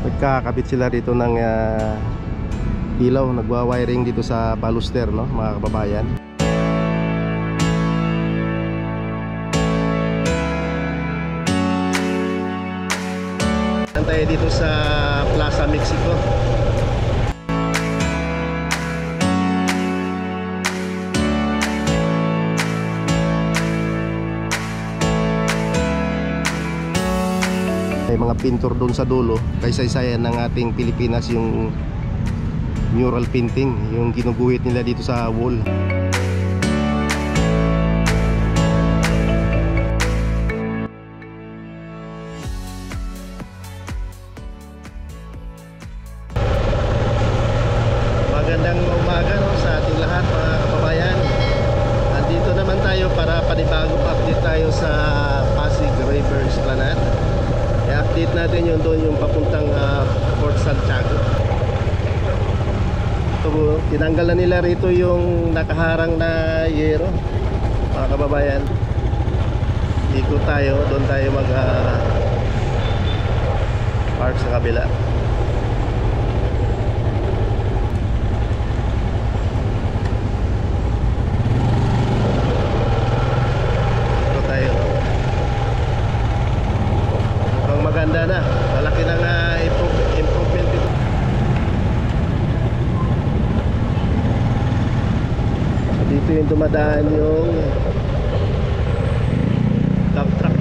Nagkakabit sila rito ng ilaw, nagwa-wiring dito sa baluster, no, mga kababayan. Tayo dito sa Plaza Mexico. May mga pintor doon sa dulo, kaysaysayan ng ating Pilipinas, yung mural painting, yung ginuguhit nila dito sa wall. Magandang umaga, no, sa ating lahat, mga kababayan. Nandito naman tayo para panibagong update tayo sa Pasig River Esplanade. I-update natin yung doon, yung papuntang Fort Santiago. Ito, tinanggal na nila rito yung nakaharang na yero, mga kababayan. Ikot tayo, doon tayo mag park sa kabila. Maganda na, malaki ng improvement ito. Dito yung dumadaan yung dump truck.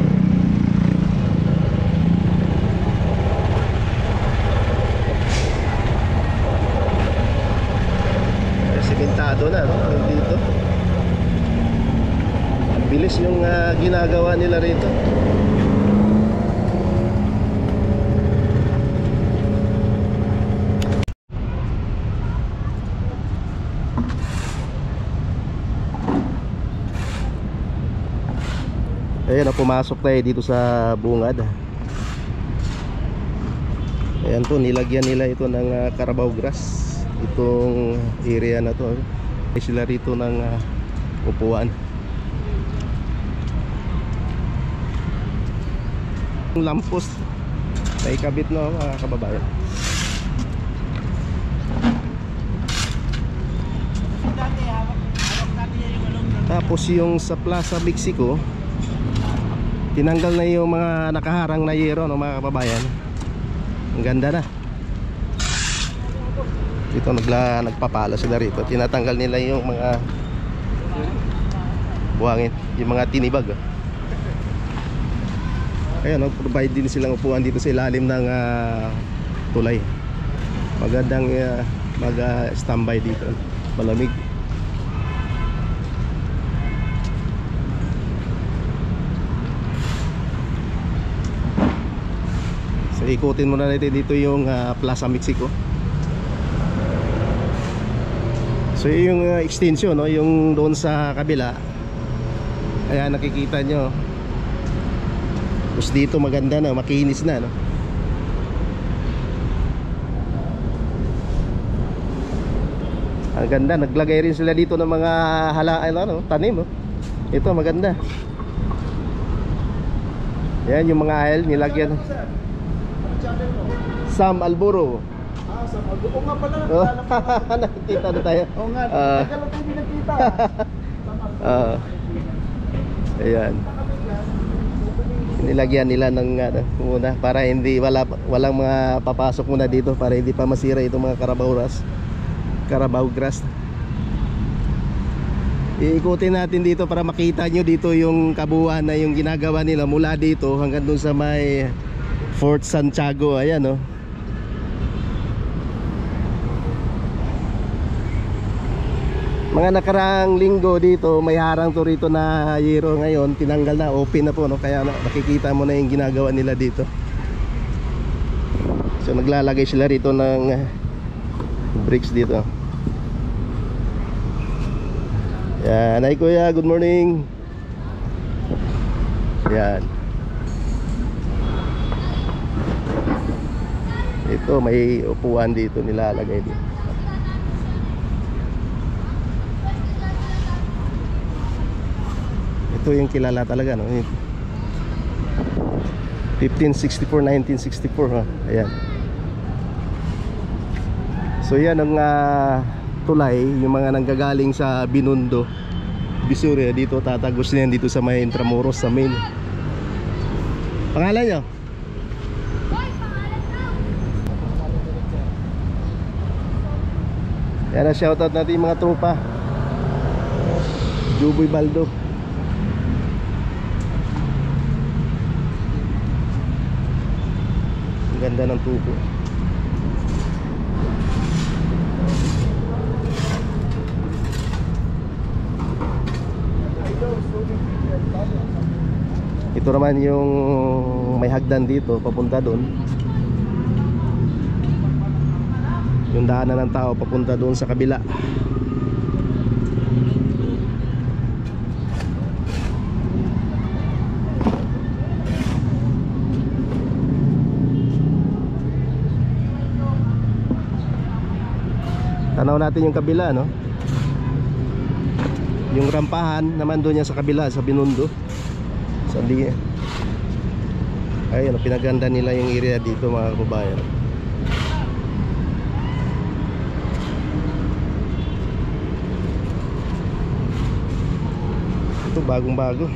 Simentado na, no? Dito ang bilis yung ginagawa nila rito. Ayan, pumasok tayo dito sa bungad. Ayan po, nilagyan nila ito ng Carabao grass, itong area na to. May sila rito ng upuan. Yung lamppost na ikabit, no, mga kababayan. Tapos yung sa Plaza Mexico, tinanggal na yung mga nakaharang na yero, no, mga kababayan. Ang ganda na. Dito nagpapala sila rito. Tinatanggal nila yung mga buhangin, yung mga tinibag. Ayan, provide din silang upuan dito sa ilalim ng tulay. Magandang mag-standby dito. Malamig. So, ikutin muna natin dito yung Plaza Mexico. So yung extension, no, yung doon sa kabila. Ayan, nakikita nyo. Tapos dito maganda na, makinis na, no? Ang ganda, naglagay rin sila dito ng mga tanim, no? Ito maganda. Yan yung mga aisle nilagyan. Sam Alburo. Sam Alburo. Oo nga pala. Nakikita na tayo. Oo nga. Tagal na tayo nakita. Ayan. Nilagyan nila ng muna para hindi walang mga papasok muna dito, para hindi pa masira itong mga Carabao grass. Iikutin natin dito para makita nyo dito yung kabuuan na yung ginagawa nila mula dito hanggang dun sa may Fort Santiago. Ayan, no. Mga nakaraang linggo dito may harang to rito na yero. Ngayon tinanggal na, open na po, no? Kaya nakikita mo na yung ginagawa nila dito. So naglalagay sila rito ng bricks dito. Yan, ay kuya, good morning. Yan. Ito may upuan dito nilalagay dito. Ito yung kilala talaga, no? 1564, 1964, ha? Ayan. So yan ang tulay, yung mga nanggagaling sa Binondo, Visoria, dito tatagos na yan dito sa may Intramuros sa main. Pangalan nyo? Yan na, shoutout natin yung mga tropa. Juboy Baldo. Ang ganda ng tubo. Ito naman yung may hagdan dito papunta doon. Yung daanan ng tao papunta doon sa kabila. Tanaw natin yung kabila, no? Yung rampahan naman doon yan sa kabila, sa Binondo. Sandi. Ayun, pinaganda nila yung area dito, mga kababayan. Ito bagong bago.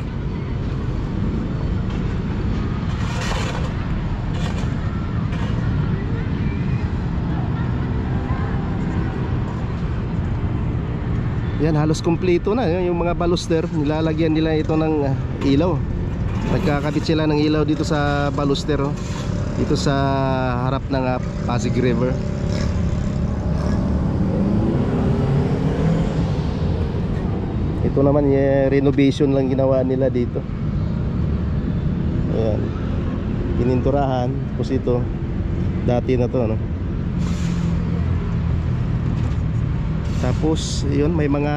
Yan, halos kumpleto na yung mga baluster. Nilalagyan nila ito ng ilaw. Nagkakabit sila ng ilaw dito sa baluster, oh. Dito sa harap ng Pasig River. Ito naman renovation lang ginawa nila dito. Ayan, pininturahan. Tapos ito, dati na to, no? Tapos yun, may mga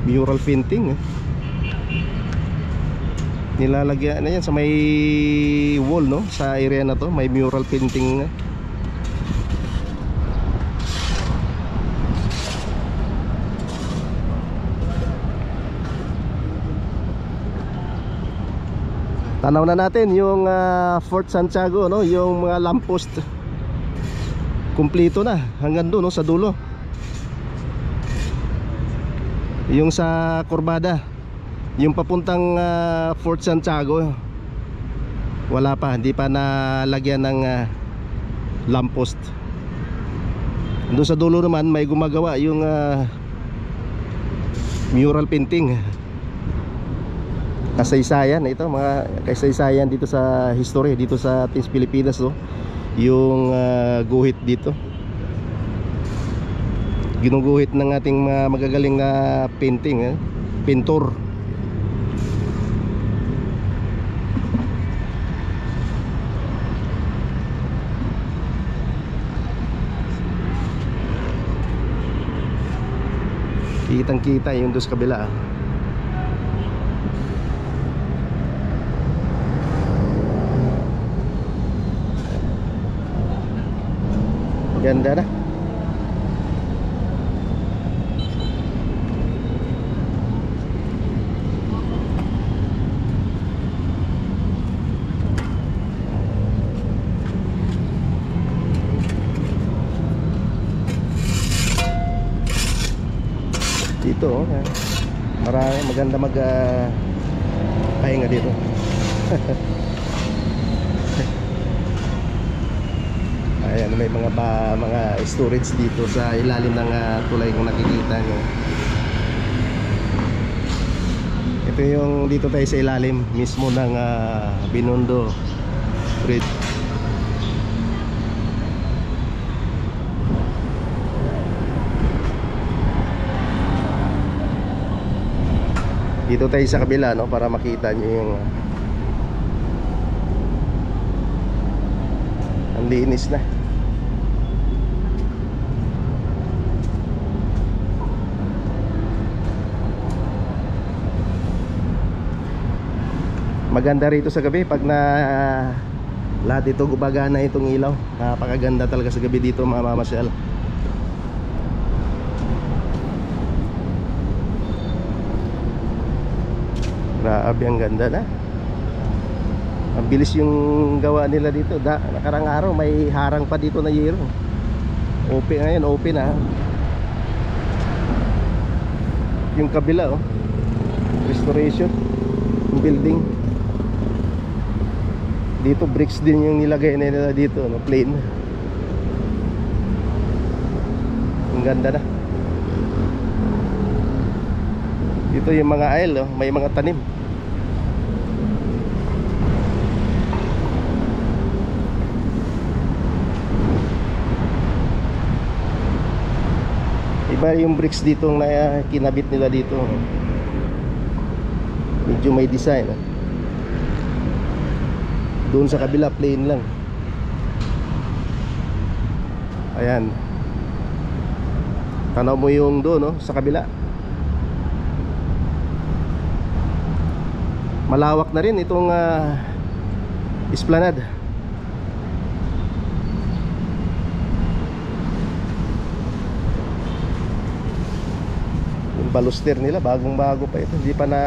mural painting, nilalagyan na yan sa may wall, no? Sa area na to may mural painting. Tanaw na natin yung Fort Santiago, no? Yung mga lamppost kumpleto na hanggang doon, no? Sa dulo. Yung sa Corbada, yung papuntang Fort Santiago, wala pa, hindi pa nalagyan ng lamppost. Doon sa dulo naman may gumagawa yung mural painting. Kasaysayan ito, mga kasaysayan dito sa history dito sa ating Pilipinas, no? Yung guhit dito, ginuguhit ng ating magagaling na painting, pintor. Kitang kita yung doon sa kabila. Ganda na. Dito, marami, maganda pahinga dito. Ayan, may mga storage dito sa ilalim ng tulay kung nakikita nyo. Ito yung dito tayo sa ilalim mismo ng Binondo Bridge. Dito tayo sa kabila, no, para makita nyo yung ang linis na. Maganda rito sa gabi pag lahat ito gumagana itong ilaw. Napakaganda talaga sa gabi dito, mga mamasyal. Grabe, ang ganda na. Ang bilis yung gawa nila dito. Nakarang araw may harang pa dito na yero. Open ngayon, open na. Yung kabila, oh. Restoration. Yung building. Dito bricks din yung nilagay nila dito, no? Plain. Ang ganda na. Dito yung mga aisle, oh. May mga tanim. Iba yung bricks dito na kinabit nila dito. Medyo may design. Doon sa kabila plain lang. Ayan. Tanaw mo yung doon, no? Sa kabila. Malawak na rin itong esplanade. Baluster nila bagong bago pa ito, hindi pa na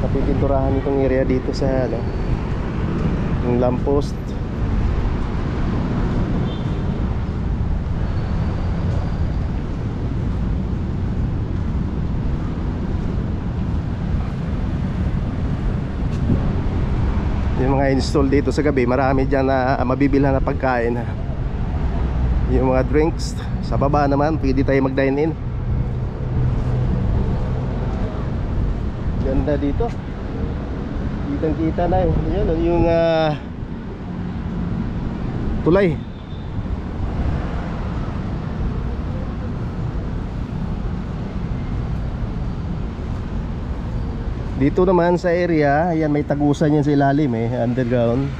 napipinturahan itong area dito sa ano, yung lamppost. Yung mga install dito sa gabi, marami dyan na mabibilhan na pagkain. Yung mga drinks. Sa baba naman, pwede tayo mag-dine in. Ganda dito. Kitang-kita na yun, yung tulay. Dito naman sa area, ayan, may tagusan yan sa ilalim, underground.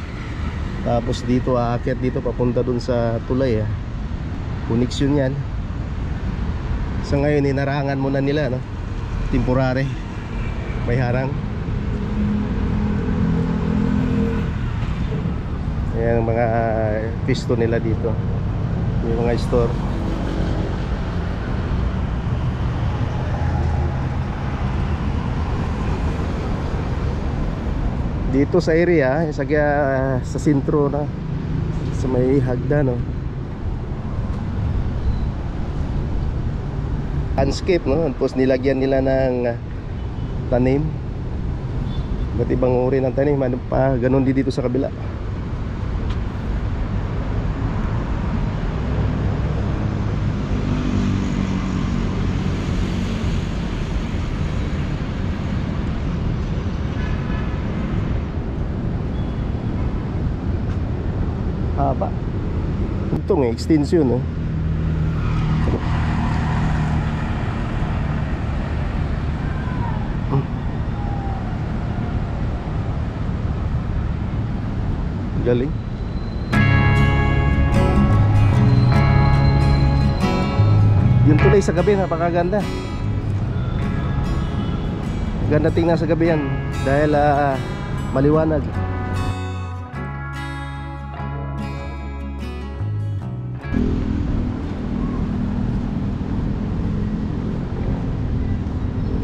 Tapos dito aakyat dito papunta dun sa tulay, connection yan. Sa ngayon inarangan muna nila, no? Temporary. May harang. Ayan ang mga pisto nila dito. Yung mga store. Dito sa area, sa sentro na, sa may hagdan, no? Landscape, no? Tapos nilagyan nila ng tanim. Iba't ibang uri ng tanim. Ano pa, ganun din dito sa kabila. Haba. Ito nga, extension, no? Galing. Yung tulay sa gabi, napakaganda. Ganda tingnan sa gabi yan dahil maliwanag.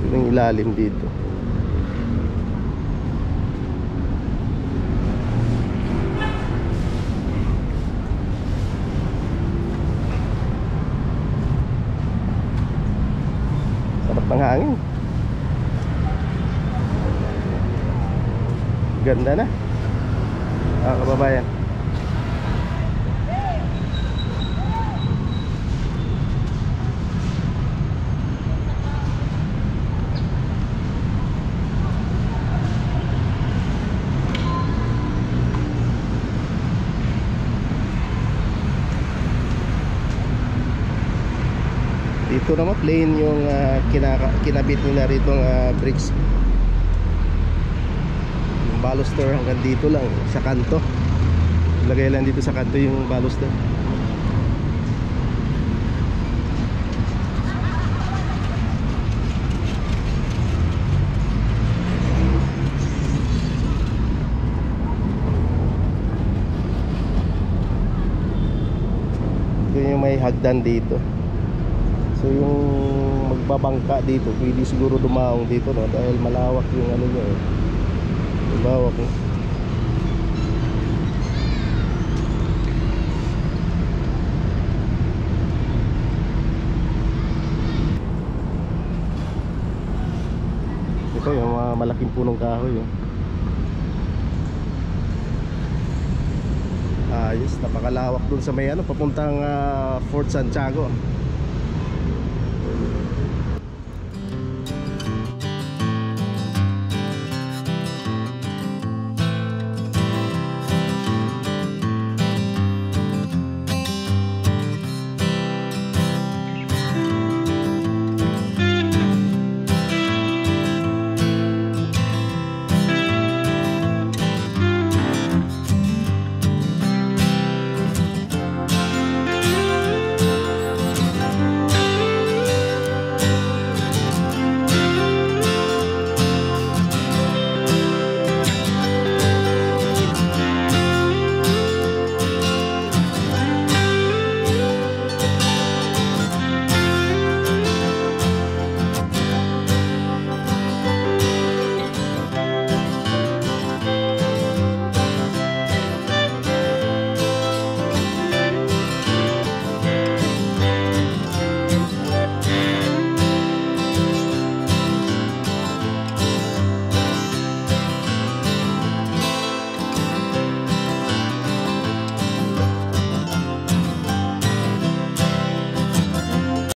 Ito yung ilalim dito. Ng hangin. Ganda na. Kababayan. Dito naman plain yung kinabit nila rito ng bricks. Yung baluster hanggang dito lang sa kanto. Lagay lang dito sa kanto yung baluster. Ito yung may hagdan dito. So yung magbabangka dito, pwede siguro dumaong dito, no? Dahil malawak yung ano niya eh. Malawak eh. Ito yung mga malaking punong kahoy oh. Ayos, napakalawak dun sa may ano, papuntang Fort Santiago.